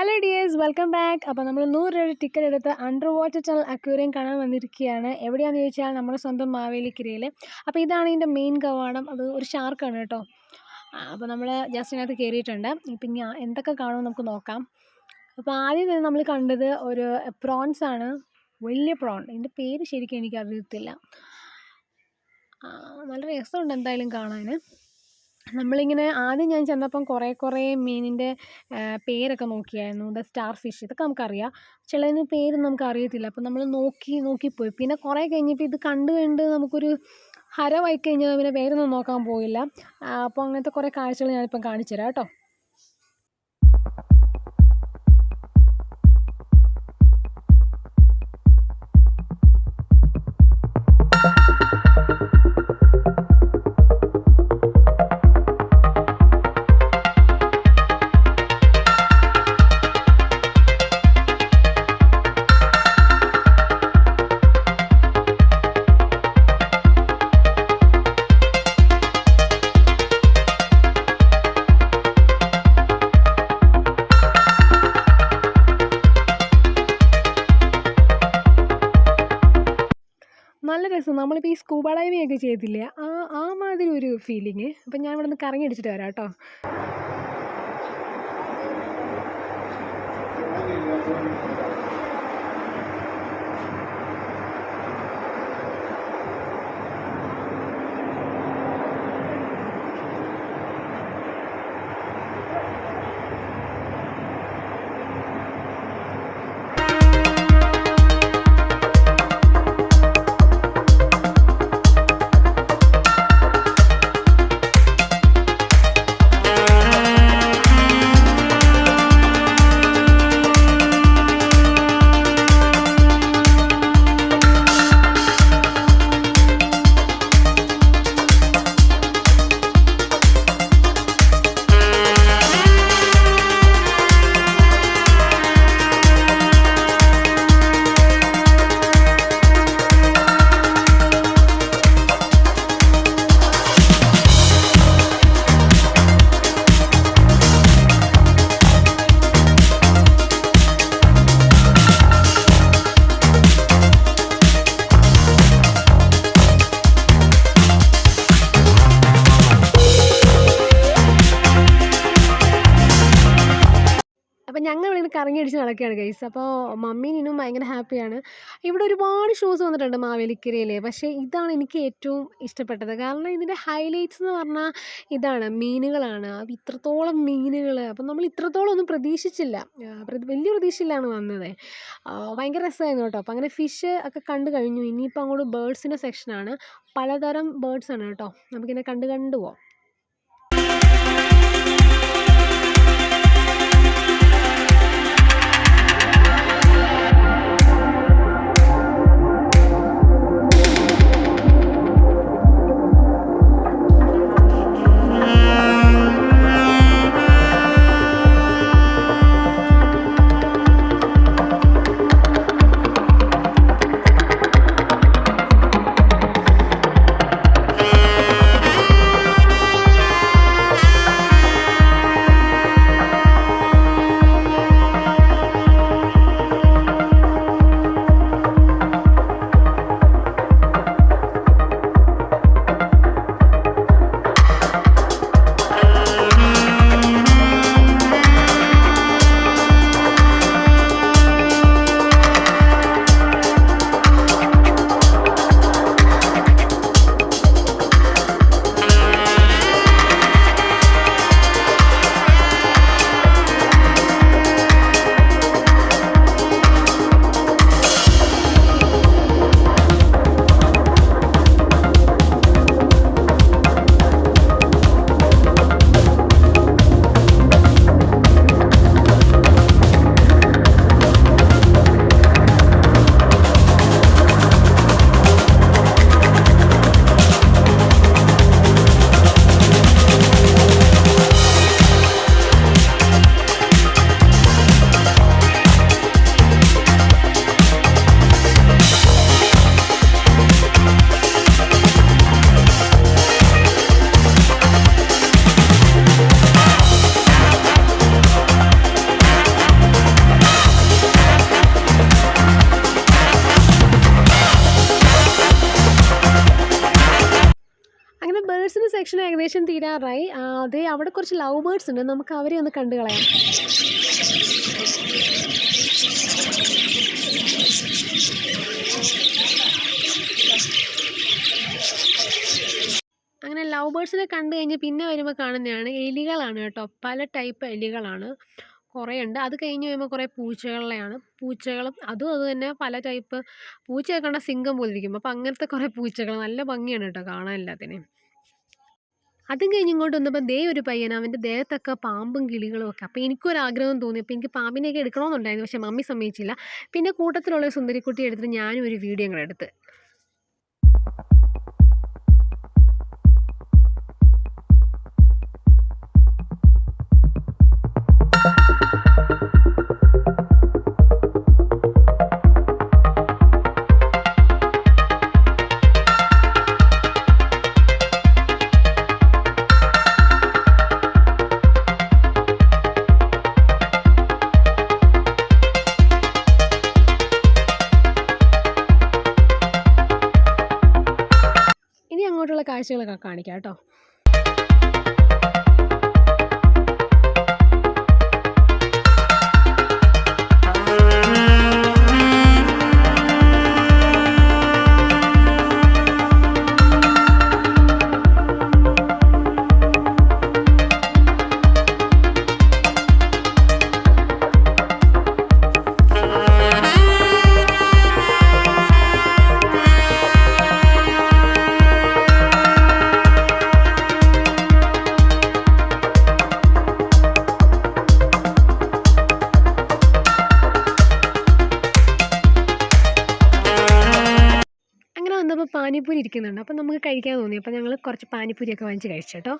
Hello dears, welcome back. അപ്പോൾ നമ്മൾ 100 രൂപ ടിക്കറ്റ് എടുത്ത് അണ്ടർ വാട്ടർ ടണൽ അക്വേറിയം കാണാൻ വന്നിരിക്കുകയാണ്. എവിടെയാണെന്ന് ചോദിച്ചാൽ നമ്മുടെ സ്വന്തം മാവേലിക്കരയിൽ. അപ്പോൾ ഇതാണ് ഇതിൻ്റെ മെയിൻ കവാടം. അത് ഒരു ഷാർക്കാണ് കേട്ടോ. അപ്പോൾ നമ്മൾ ജസ്റ്റ് ഇതിനകത്ത് കയറിയിട്ടുണ്ട്. ഇപ്പം ഞാൻ എന്തൊക്കെ കാണുമെന്ന് നമുക്ക് നോക്കാം. അപ്പോൾ ആദ്യം തന്നെ നമ്മൾ കണ്ടത് ഒരു പ്രോൺസ് ആണ്. വലിയ പ്രോൺ. ഇതിൻ്റെ പേര് ശരിക്കും എനിക്ക് അറിയത്തില്ല. നല്ല രസമുണ്ട് എന്തായാലും കാണാൻ. നമ്മളിങ്ങനെ ആദ്യം ഞാൻ ചെന്നപ്പം കുറേ മീനിൻ്റെ പേരൊക്കെ നോക്കിയായിരുന്നു. സ്റ്റാർ ഫിഷ് ഇതൊക്കെ നമുക്കറിയാം. ചിലതിന് പേരൊന്നും നമുക്ക് അറിയത്തില്ല. അപ്പം നമ്മൾ നോക്കിപ്പോയി. പിന്നെ കുറേ കഴിഞ്ഞപ്പോൾ ഇത് കണ്ട് നമുക്കൊരു ഹരമായി കഴിഞ്ഞാൽ പിന്നെ പേരൊന്നും നോക്കാൻ പോയില്ല. അപ്പോൾ അങ്ങനത്തെ കുറേ കാഴ്ചകൾ ഞാനിപ്പം കാണിച്ചു തരാം കേട്ടോ. നല്ല രസം. നമ്മളിപ്പോൾ ഈ സ്കൂബ ഡൈവിംഗ് ഒക്കെ ചെയ്തില്ലേ, ആ മാതിരി ഒരു ഫീലിങ്. അപ്പം ഞാൻ ഇവിടെ നിന്ന് കറങ്ങി അടിച്ചിട്ട് വരാം കേട്ടോ. അപ്പം ഞങ്ങൾ ഇവിടെ നിന്ന് കറങ്ങി അടിച്ച് നടക്കുകയാണ് ഗൈസ്. അപ്പോൾ മമ്മി നിന്നും ഭയങ്കര ഹാപ്പിയാണ്. ഇവിടെ ഒരുപാട് ഷോസ് വന്നിട്ടുണ്ട് മാവേലിക്കരയിൽ. പക്ഷേ ഇതാണ് എനിക്ക് ഏറ്റവും ഇഷ്ടപ്പെട്ടത്. കാരണം ഇതിൻ്റെ ഹൈലൈറ്റ്സ് എന്ന് പറഞ്ഞാൽ ഇതാണ്, മീനുകളാണ്. അപ്പോൾ ഇത്രത്തോളം മീനുകൾ, അപ്പം നമ്മൾ ഇത്രത്തോളം ഒന്നും പ്രതീക്ഷിച്ചില്ല. വലിയ പ്രതീക്ഷയിലാണ് വന്നത്. ഭയങ്കര രസമായിരുന്നു കേട്ടോ. അപ്പോൾ അങ്ങനെ ഫിഷ് ഒക്കെ കണ്ടു കഴിഞ്ഞു. ഇനിയിപ്പോൾ അങ്ങോട്ട് ബേർഡ്സിൻ്റെ സെക്ഷനാണ്. പലതരം ബേർഡ്സാണ് കേട്ടോ. നമുക്കിങ്ങനെ കണ്ടു പോവാം. ഏകദേശം തീരാറായി. ദേ അവിടെ കുറച്ച് ലവ് ബേർഡ്സ് ഉണ്ട്. നമുക്ക് അവരെ ഒന്ന് കണ്ടു കളയാം. അങ്ങനെ ലവ് ബേർഡ്സിനെ കണ്ടു കഴിഞ്ഞ് പിന്നെ വരുമ്പോൾ കാണുന്നതാണ് എലികളാണ് കേട്ടോ. പല ടൈപ്പ് എലികളാണ്, കുറേയുണ്ട്. അത് കഴിഞ്ഞ് വരുമ്പോൾ കുറേ പൂച്ചകളെയാണ്. പൂച്ചകളും അതും അതുതന്നെ പല ടൈപ്പ്. പൂച്ചയൊക്കെ കണ്ടാൽ സിംഗം പോലെ ഇരിക്കും. അപ്പോൾ അങ്ങനത്തെ കുറേ പൂച്ചകൾ നല്ല ഭംഗിയാണ് കേട്ടോ കാണാൻ എല്ലാത്തിനെയും. അതും കഴിഞ്ഞ് ഇങ്ങോട്ട് വന്നപ്പോൾ ദേ ഒരു പയ്യൻ, അവൻ്റെ ദേഹത്തൊക്കെ പാമ്പും കിളികളും ഒക്കെ. അപ്പോൾ എനിക്കൊരാഗ്രഹം തോന്നി. അപ്പോൾ എനിക്ക് പാമ്പിനെയൊക്കെ എടുക്കണമെന്നുണ്ടായിരുന്നു, പക്ഷേ മമ്മി സമ്മതിച്ചില്ല. പിന്നെ കൂട്ടത്തിലുള്ള ഒരു സുന്ദരിക്കുട്ടി എടുത്തിട്ട് ഞാനും ഒരു വീഡിയോ കൂടെ എടുത്ത്. ഇനി അങ്ങോട്ടുള്ള കാഴ്ചകളൊക്കെ കാണിക്കാം കേട്ടോ. അങ്ങനെ വന്നപ്പോൾ പാനിപ്പൂരി ഇരിക്കുന്നുണ്ട്. അപ്പം നമുക്ക് കഴിക്കാൻ തോന്നി. അപ്പോൾ ഞങ്ങൾ കുറച്ച് പാനിപ്പൂരിയൊക്കെ വാങ്ങിച്ച് കഴിച്ചു കേട്ടോ.